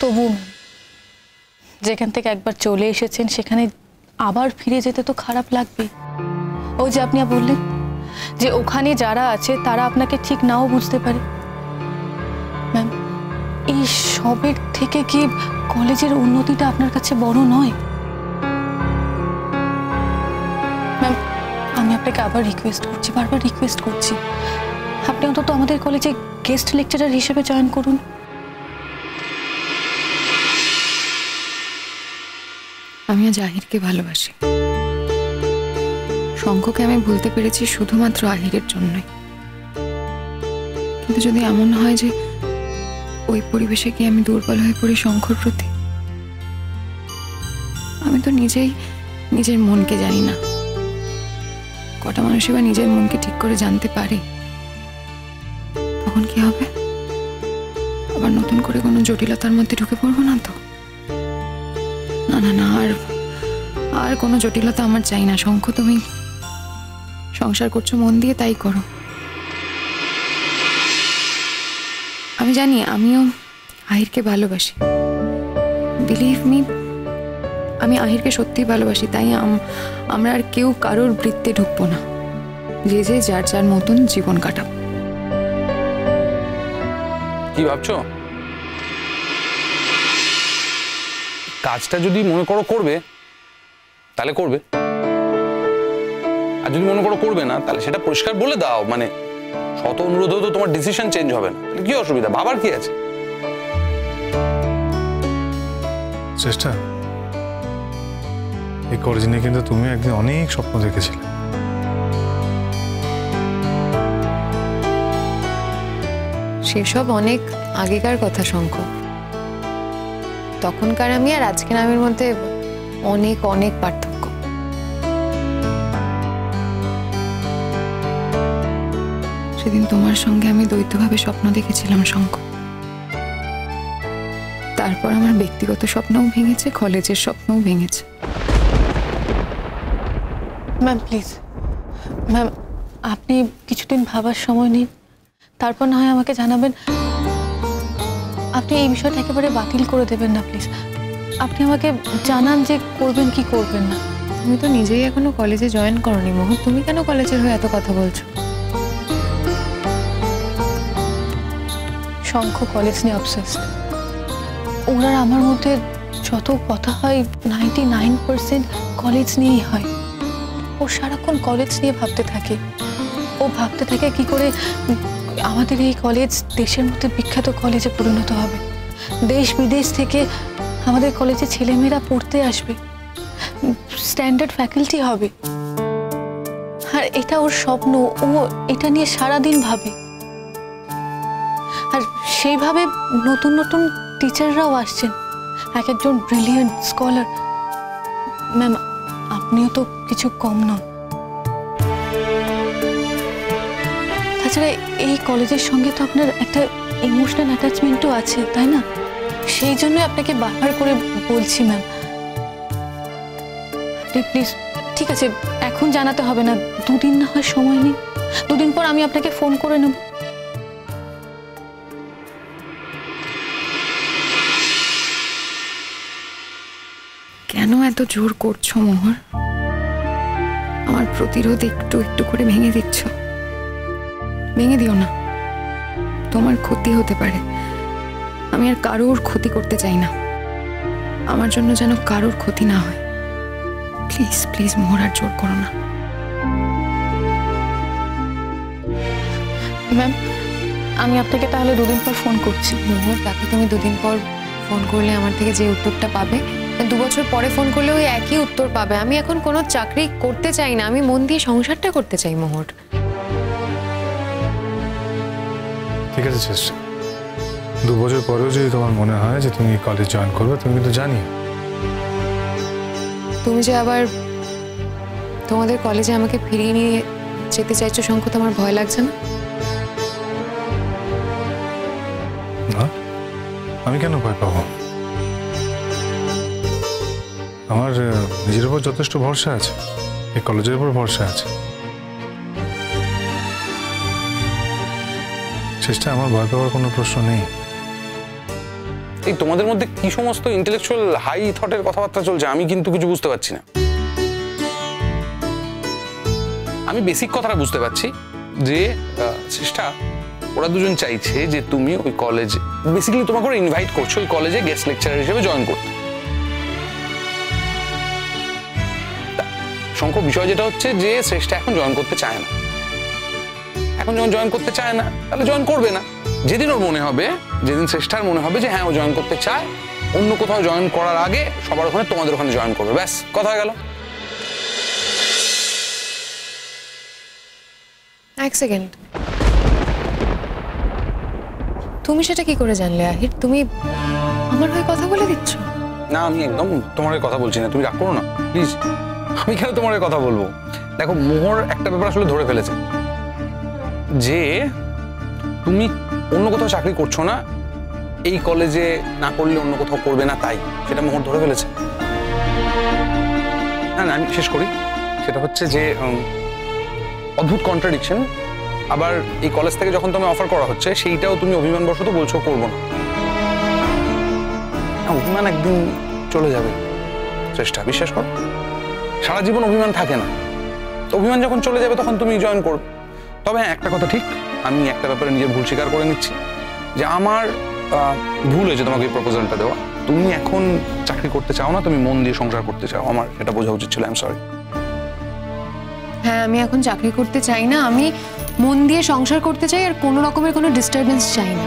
তবু যেখান থেকে একবার চলে এসেছেন সেখানে আবার ফিরে যেতে তো খারাপ লাগবে। ওই যে আপনি বললেন যে ওখানে যারা আছে তারা আপনাকে ঠিক নাও বুঝতে পারে। ম্যাম, এই সবের থেকে কি কলেজের উন্নতিটা আপনার কাছে বড় নয়? ম্যাম, আমি আপনাকে আবার রিকোয়েস্ট করছি, বারবার রিকোয়েস্ট করছি, আপনি অন্তত আমাদের কলেজে গেস্ট লেকচারার হিসেবে জয়েন করুন। আমি আজ আহিরকে ভালোবাসি। শঙ্খকে আমি ভুলতে পেরেছি শুধুমাত্র আহিরের জন্যই। কিন্তু যদি এমন হয় যে ওই পরিবেশে গিয়ে আমি দুর্বল হয়ে পড়ি শঙ্খর প্রতি, আমি তো নিজেই নিজের মনকে জানি না। কটা মানুষই বা নিজের মনকে ঠিক করে জানতে পারে? তখন কি হবে? আবার নতুন করে কোনো জটিলতার মধ্যে ঢুকে পড়বো না তো? না না না, আর কোনো জটিলতা আমার চাই না। শঙ্খ, তুমি সংসার করছো মন দিয়ে, তাই করো। আমি জানি আমিও আহিরকে ভালোবাসি, বিলিভ মি, আমি আহিরকে সত্যিই ভালোবাসি। তাই আমরা আর কেউ কারোর বৃত্তে ঢুকবো না, যে যে যার যার মতন জীবন কাটাবো। কি ভাবছো? কাজটা যদি মনে করো করবে তাহলে করবে, আর যদি মনে করো করবে না তাহলে সেটা পরিষ্কার বলে দাও। মানে শত অনুরোধেও তো তোমার ডিসিশন চেঞ্জ হবে না, কি অসুবিধা? ভাবার কি আছে? চেষ্টা, এই কলেজ নিয়ে কিন্তু তুমি একদিন অনেক স্বপ্ন দেখেছিলে। সেসব অনেক আগেকার কথা শঙ্খ। তখনকার আমি আর আজকের আমির মধ্যে অনেক অনেক পার্থক্য। সেদিন তোমার সঙ্গে আমি দ্বৈতভাবে স্বপ্ন দেখেছিলাম শঙ্খ। তারপর আমার ব্যক্তিগত স্বপ্নও ভেঙেছে, কলেজের স্বপ্নও ভেঙেছে। ম্যাম প্লিজ, ম্যাম আপনি কিছুদিন ভাবার সময় নিন, তারপর না হয় আমাকে জানাবেন। আপনি এই বিষয়টা একেবারে বাতিল করে দেবেন না প্লিজ। আপনি আমাকে জানান যে করবেন কি করবেন না। তুমি তো নিজেই এখনো কলেজে জয়েন করনি মোহন, তুমি কেন কলেজের হয়ে এত কথা বলছো? শঙ্খ কলেজ নিয়ে অবসেসড। ওরা আমার মধ্যে যত কথা হয় 99% কলেজ নিয়েই হয়। ও সারাক্ষণ কলেজ নিয়ে ভাবতে থাকে। ও ভাবতে থাকে কি করে আমাদের এই কলেজ দেশের মধ্যে বিখ্যাত কলেজে পরিণত হবে, দেশ বিদেশ থেকে আমাদের কলেজে ছেলেমেয়েরা পড়তে আসবে, স্ট্যান্ডার্ড ফ্যাকাল্টি হবে। আর এটা ওর স্বপ্ন, ও এটা নিয়ে সারাদিন ভাবে। আর সেইভাবে নতুন নতুন টিচাররাও আসছেন, এক একজন ব্রিলিয়েন্ট স্কলার। ম্যাম আপনিও তো কিছু কম নন। তাছাড়া এই কলেজের সঙ্গে তো আপনার একটা ইমোশনাল অ্যাটাচমেন্টও আছে, তাই না? সেই জন্য আপনাকে বারবার করে বলছি ম্যাম, আপনি প্লিজ, ঠিক আছে এখন জানাতে হবে না, দুদিন না হয় সময় নিন, দুদিন পর আমি আপনাকে ফোন করে নেব। কেন এত জোর করছো মোহর? আমার প্রতিরোধ একটু একটু করে ভেঙে দিচ্ছ। ভেঙে দিও না, তোমার ক্ষতি হতে পারে। আমি আর কারোর ক্ষতি করতে চাই না, আমার জন্য যেন কারোর ক্ষতি না হয়। প্লিজ প্লিজ মোহর, আর জোর করো না। ম্যাম আমি আপনাকে তাহলে দুদিন পর ফোন করছি। মোহর তাকে তুমি দুদিন পর ফোন করলে আমার থেকে যে উত্তরটা পাবে, 2 বছর পরে ফোন করলে ওই একই উত্তর পাবে। আমি এখন কোনো চাকরি করতে চাই না, আমি মন দিয়ে সংসারটা করতে চাই মোহর। ঠিক আছে চেষ্টা, 2 বছর পরেও যদি তোমার মনে হয় যে তুমি কলেজ জয়েন করবে, তুমি কিন্তু জানিও। তুমি যে আবার তোমাদের কলেজে আমাকে ফিরিয়ে নিয়ে যেতে চাইছো শঙ্খ, তোমার ভয় লাগছে না? না, আমি কেন ভয় পাবো? আমার নিজের উপর যথেষ্ট ভরসা আছে, এই কলেজের উপর ভরসা আছে। চেষ্টা, আমার ভয় পাওয়ার কোনো প্রশ্ন নেই। এই তোমাদের মধ্যে কি সমস্ত ইন্টেলেকচুয়াল হাই থটের কথাবার্তা চলছে আমি কিন্তু কিছু বুঝতে পারছি না। আমি বেসিক কথাটা বুঝতে পারছি যে চেষ্টা ওরা দুজন চাইছে যে তুমি ওই কলেজে বেসিক্যালি তোমাকে ওরা ইনভাইট করছো ওই কলেজে গেস্ট লেকচারার হিসেবে জয়েন করতে। শঙ্খ বিষয় যেটা হচ্ছে যে শ্রেষ্ঠা এখন জয়েন করতে চায় না। এখন যখন জয়েন করতে চায় না তাহলে জয়েন করবে না। যেদিন ওর মনে হবে, যেদিন শ্রেষ্ঠার মনে হবে যে হ্যাঁ ও জয়েন করতে চায়, অন্য কোথাও জয়েন করার আগে সবার ওখানে তোমাদের ওখানে জয়েন করবে, ব্যাস কথা হয়ে গেল। এক সেকেন্ড, তুমি সেটা কি করে জানলে আহির? তুমি আমার হয়ে কথা বলে দিচ্ছ? না আমি একদম তোমার হয়ে কথা বলছি না, তুমি রাগ করো না প্লিজ। আমি কেন তোমার হয়ে কথা বলবো? দেখো মোহর একটা ব্যাপার আসলে ধরে ফেলেছে যে তুমি অন্য কোথাও চাকরি করছো না, এই কলেজে না করলে অন্য কোথাও করবে না, তাই সেটা মোহর ধরে ফেলেছে। না না আমি শেষ করি। সেটা হচ্ছে যে অদ্ভুত কন্ট্রাডিকশন, আবার এই কলেজ থেকে যখন তুমি অফার করা হচ্ছে সেইটাও তুমি অভিমানবশত বলছো করবো না। অভিমান একদিন চলে যাবে চেষ্টা, বিশ্বাস করো। সারা জীবন অভিমান থাকে না, অভিমান যখন চলে যাবে তখন তুমি জয়েন করবে। তবে হ্যাঁ একটা কথা ঠিক, আমি একটা ব্যাপারে নিজের ভুল স্বীকার করে নিচ্ছি যে আমার ভুল হয়েছে তোমাকে এই প্রপোজালটা দেওয়া। তুমি এখন চাকরি করতে চাও না, তুমি মন দিয়ে সংসার করতে চাও, আমার এটা বোঝা উচিত ছিল। I am sorry. হ্যাঁ আমি এখন চাকরি করতে চাই না, আমি মন দিয়ে সংসার করতে চাই, আর কোনো রকমের কোনো ডিস্টারবেন্স চাই না।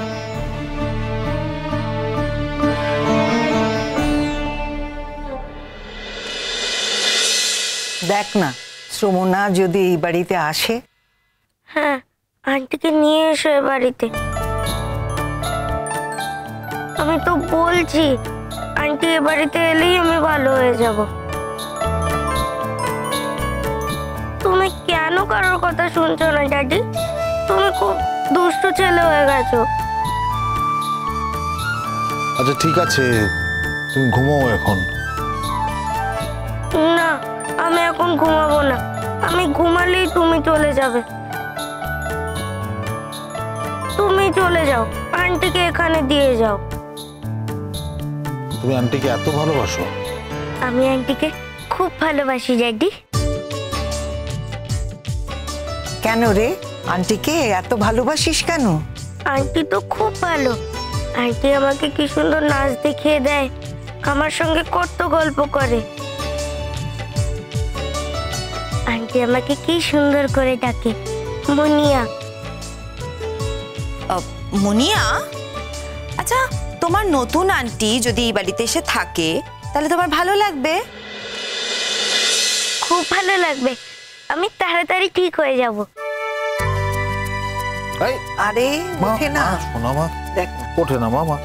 দেখ না শ্রমনা যদি এই বাড়িতে আসে। হ্যাঁ আন্টিকে নিয়ে এসো এ বাড়িতে। আমি তো বলছি আন্টি এ বাড়িতে এলেই আমি ভালো হয়ে যাব। তুমি কেন কারোর কথা শুনছো না ড্যাডি? তুমি খুব দুষ্টু ছেলে হয়ে গেছো। আচ্ছা ঠিক আছে, তুমি ঘুমাও এখন। না আমি এখন ঘুমাবো না, আমি ঘুমালেই তুমি চলে যাবে। তুমি চলে যাও, আন্টিকে এখানে দিয়ে যাও। তুমি আন্টিকে এত ভালোবাসো? আমি আন্টিকে খুব ভালোবাসি ড্যাডি। কেন রে, আন্টিকে এত ভালোবাসিস কেন? আন্টি তো খুব ভালো। আন্টি আমাকে কি সুন্দর নাচ দেখিয়ে দেয়, আমার সঙ্গে কত গল্প করে। আন্টি আমাকে কি সুন্দর করে ডাকে মুনিয়া। মুনিয়া? আচ্ছা তোমার নতুন আন্টি যদি এই বাড়িতে এসে থাকে তাহলে তোমার ভালো লাগবে? খুব ভালো লাগবে, আমি তাড়াতাড়ি ঠিক হয়ে যাব। আরে ওঠে না, শোনা মা, দেখ না ওঠে না মামা।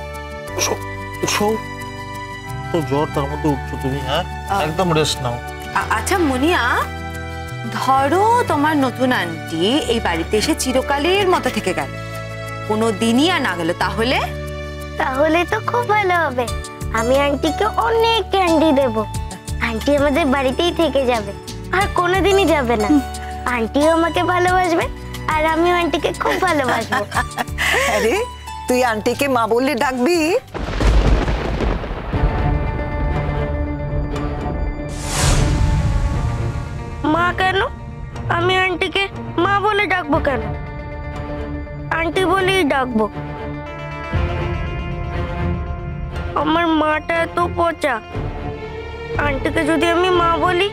তো জ্বর, তার মধ্যে উঠছো তুমি? হ্যাঁ একদম রেস্ট নাও। আচ্ছা মুনিয়া, ধরো তোমার নতুন আন্টি এই বাড়িতে এসে চিরকালের মতো থেকে গেল, কোনো দিনই আর না গেল, তাহলে? তাহলে তো খুব ভালো হবে। আমি আন্টিকে অনেক ক্যান্ডি দেব। আন্টি আমাদের বাড়িতেই থেকে যাবে, আর কোনোদিনই যাবে না। আন্টিও আমাকে ভালোবাসবে, আর আমিও আন্টিকে খুব ভালোবাসবো। আরে তুই আন্টিকে মা বলে ডাকবি? মা কেন? আমি আন্টিকে মা বলে ডাকবো কেন? আন্টি বলেই ডাকবো। আমার মাটা এত পচা, আন্টিকে যদি আমি মা বলি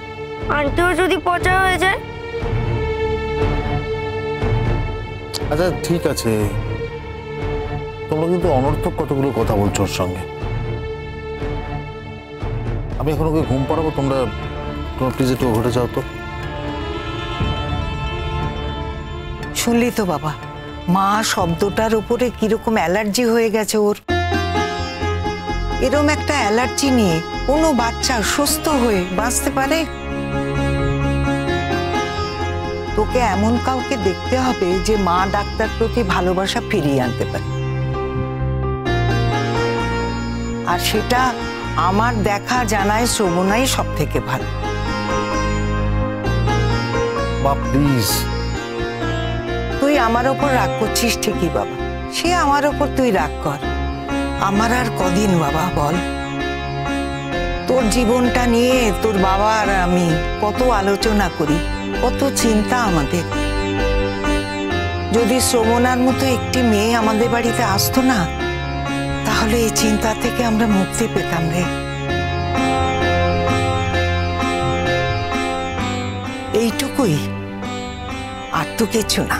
আন্টিও যদি পচা হয়ে যায়। আচ্ছা ঠিক আছে, তোমরা কিন্তু অনর্থক কতগুলো কথা বলছো ওর সঙ্গে। আমি এখন ওকে ঘুম পাড়াবো, তোমরা প্লিজ একটু ঘুরে যাও তো। শুনলি তো বাবা, মা শব্দটার উপরে কিরকম অ্যালার্জি হয়ে গেছে ওর। এরকম একটা অ্যালার্জি নিয়ে কোনো বাচ্চা সুস্থ হয়ে বাঁচতে পারে? তোকে এমন কাউকে দেখতে হবে যে মা ডাক্তার প্রতি ভালোবাসা ফিরিয়ে আনতে পারে, আর সেটা আমার দেখা জানায় শ্রবণাই সব থেকে ভালো। মা প্লিজ। তুই আমার ওপর রাগ করছিস ঠিকই বাবা, সে আমার ওপর তুই রাগ কর, আমার আর কদিন বাবা বল, তোর জীবনটা নিয়ে তোর বাবা আর আমি কত আলোচনা করি, কত চিন্তা আমাদের। যদি শ্রমণার মতো একটি মেয়ে আমাদের বাড়িতে আসতো না, তাহলে এই চিন্তা থেকে আমরা মুক্তি পেতাম রে। এইটুকুই, আর তো কিছু না।